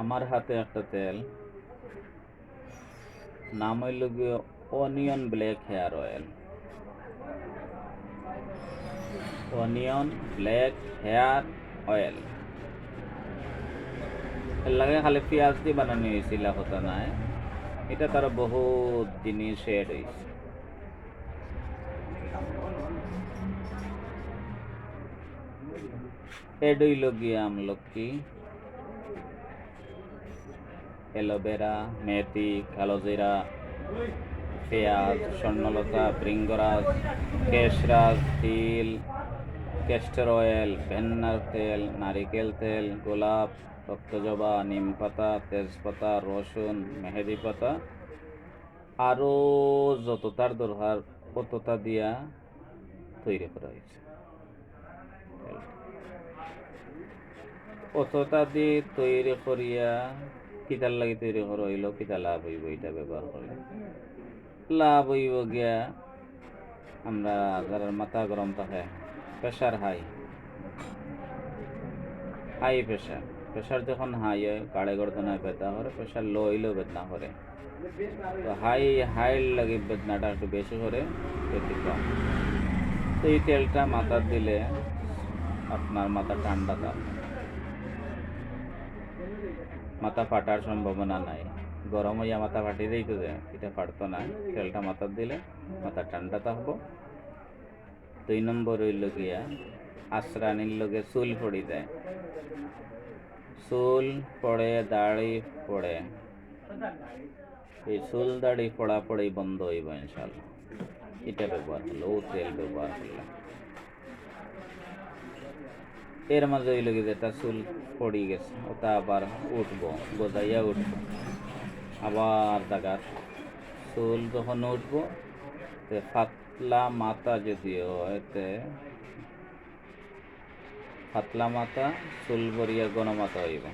আমার হাতে একটা তেল, নাম হইল গিয়ে onion black hair oil. Onion black hair oil এর লাগে খালি পেঁয়াজ দিয়ে বানানো হয়েছিল হতো নাই, এটা তার বহুত জিনিস এড হয়েছে। এড হইল গিয়ে আমলকি, অ্যালোভেরা, মেথি, কালোজিরা, পেঁয়াজ, স্বর্ণলতা, ভৃঙ্গরাজ, কেশরাজ, তিল, ক্যাস্টর অয়েল, ভেন্নার তেল, নারিকেল তেল, গোলাপ, রক্তজবা, নিম পাতা, তেজপাতা, রসুন, মেহেদি পাতা, আরও যত তার দরকার অতটা দিয়া তৈরি করা হয়েছে। অতটা দিয়ে তৈরি করিয়া কিতার লাগি তৈরি করা হইল, কিতা লাভ হইব এটা ব্যবহার করলে? লাভ হইব গিয়া আমরা যারা মাথা গরম থাকে, প্রেশার হাই প্রেশার, প্রেশার যখন হাই হয় কাড়ে গর্দনায় ব্যথা করে, প্রেশার লো হইলেও বেদনা করে। তো হাই লাগে বেদনাটা একটু বেশি করে, ব্যতিক্রম। তো এই তেলটা মাথা দিলে আপনার মাথা ঠান্ডা থাকবে, মাথা ফাটার সম্ভাবনা নাই। গরম হইয়া মাথা ফাটিয়ে দিই তো এটা ফাটতো না, তেলটা মাথা দিলে মাথা ঠান্ডা থাকবো। 2 নম্বর হইল গিয়া আশ্রানির লগে চুল পড়ি দেয়, চুল পড়ে, দাড়ি পড়ে, এই চুল দাড়ি পড়া পড়েই বন্ধ হইব ইনশাল্লাহ এটা ব্যবহার করলে, ও তেল ব্যবহার করলে। এর মাঝে হইল গিয়ে যেটা চুল পড়ি গেছে ওটা আবার উঠবো, গজাইয়া উঠবো, আবার জায়গার চুল যখন উঠবো পাতলা মাথা যদি হয়, পাতলা মাথা চুল ভরিয়া ঘন মাথা হইব।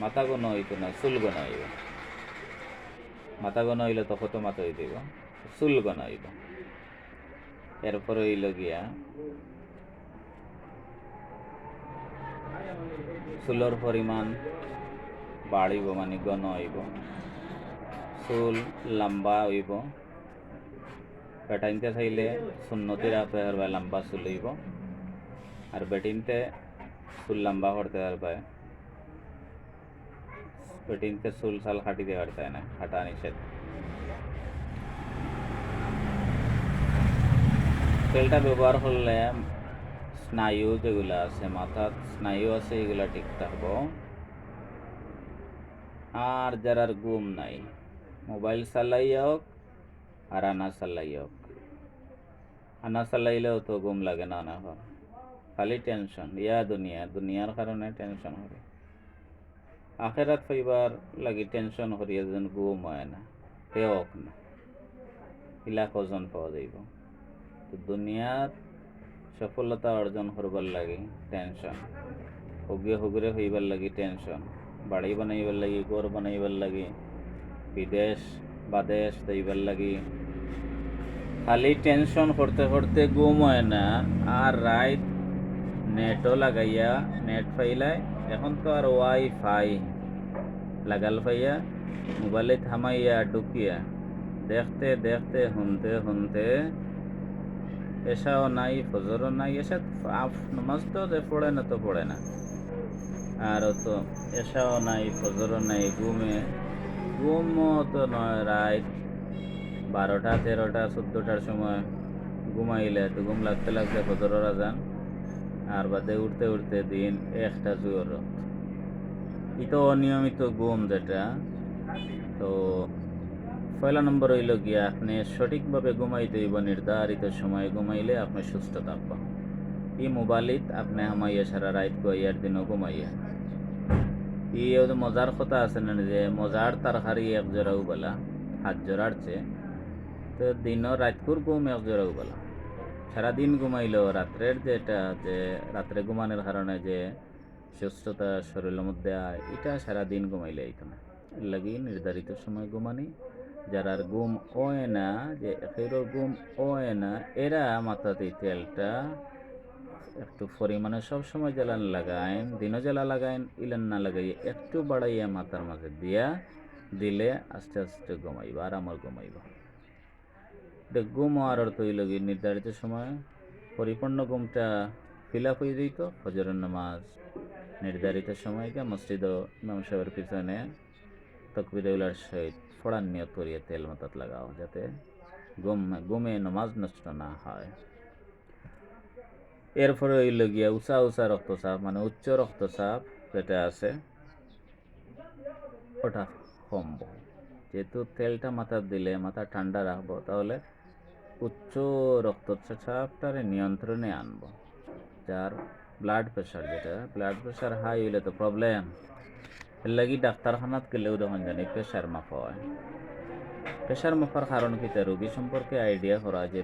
মাথা ঘন হইতো না, চুল ঘন হইব। মাথা ঘন হইলে তো কত মাথা হইতে হইব, চুল ঘন হইব। এরপরে হইল গিয়া চুলর পরিমাণ বাড়িব, মানে ঘন হইব, চুল লম্বা হইব। বেটাইনতে চাইলে সুন্নতি রাখতে পারবে, লম্বা চুল হইব। আর বেটিনতে চুল লম্বা করতে পারবে, বেটিনতে চুল সাল কাটিতে পারতে না, কাটা নিষেধ। তেলটা ব্যবহার করলে স্নায়ু যেগুলো আছে, মাথার স্নায়ু আছে, এগুলা ঠিক থাকবো। আর যারার ঘুম নাই, মোবাইল চালাই হোক আর আনা চালাই হোক, আনা চালাইলেও তো ঘুম লাগে না, না খালি টেনশন, দুনিয়ার কারণে টেনশন করে। আখেরাত পাইবার লাগি টেনশন করিয়া যেন ঘুম হয় না, তে হোক না, ইলাক ওজন পাওয়া যাইব। তো দুনিয়ার সফলতা অর্জন করবার লাগি টেনশন, হুগরে হইবার লাগি টেনশন, বাড়ি বানাইবার লাগি, ঘর বানাইবার লাগি, বিদেশ বাদেশ যাইবার লাগি, খালি টেনশন করতে করতে ঘুম হয় না। আর রাত নেটও লাগাইয়া, নেট পাইলায়, এখন তো আর ওয়াইফাই লাগাল পাইয়া মোবাইলে থামাইয়া ঢুকিয়া দেখতে দেখতে শুনতে শুনতে এসাও নাই, ফজরও নাই। এসা নামাজ তো যে পড়ে না তো পড়ে না, আর তো এসাও নাই, ফজরও নাই, ঘুমও তো নয়। রাত 12টা, 13টা, 14টার সময় ঘুমাইলে তো ঘুম লাগতে লাগতে ফজরের আজান, আর বাদে উঠতে উঠতে দিন 1টা জোর। তো অনিয়মিত ঘুম যেটা, তো পয়লা নম্বর হইল গিয়া আপনি সঠিকভাবে ঘুমাইতে হইব, নির্ধারিত সময়ে ঘুমাইলে আপনি সুস্থ থাকব। এই মোবাইলত আপনি হামাইয়া সারা রাত গুয়াইয়ার দিনও ঘুমাইয়া, মজার কথা আছে না যে মজার তরকারি এক জোড়াও বলা, 7 জোড়ার চেয়ে, তো দিনও রাতকুর ঘুম এক জোড়াও বলা। সারাদিন ঘুমাইলেও রাত্রের যেটা, যে রাত্রে ঘুমানোর কারণে যে সুস্থতা শরীরের মধ্যে আয়, এটা সারাদিন ঘুমাইলে আইতো না। এর লাগি নির্ধারিত সময় ঘুমানি। যারা ঘুম হয় না, যে এখেরও ঘুম হয় না, এরা মাথাতে তেলটা একটু পরিমাণে সবসময় জ্বালান লাগাইন, দিনও জ্বালা লাগাইন, ইলেন না লাগাইয়ে একটু বাড়াইয়া মাথার মাঝে দিয়া দিলে আস্তে আস্তে ঘুমাইবা, আরামর ঘুমাইবা। ঘুম হওয়ার অর্থ হইল কি নির্ধারিত সময় পরিপূর্ণ ঘুমটা ফিল আপ হয়ে যেত, ফজরের নামাজ নির্ধারিত সময়কে মসজিদ ও ইমাম সাহেবের পিছনে তকবিরুল্লাহর সহিত ফোড়ান নিয়ত করিয়ে তেল মাথাত লাগাও, যাতে ঘুমে নামাজ নষ্ট না হয়। এরপরে হইল গিয়া উঁচা রক্তচাপ, মানে উচ্চ রক্তচাপ যেটা আছে ওটা কমবো। যেহেতু তেলটা মাথার দিলে মাথা ঠান্ডা রাখবো, তাহলে উচ্চ রক্তচাপটারে নিয়ন্ত্রণে আনবো। যার ব্লাড প্রেশার হাই হইলে তো প্রবলেম, এর লাগি ডাক্তারখানাত গেলেও তখন জানি প্রেশার মাপা হয়। প্রেশার মাপার কারণ কি, রোগী সম্পর্কে আইডিয়া করা যে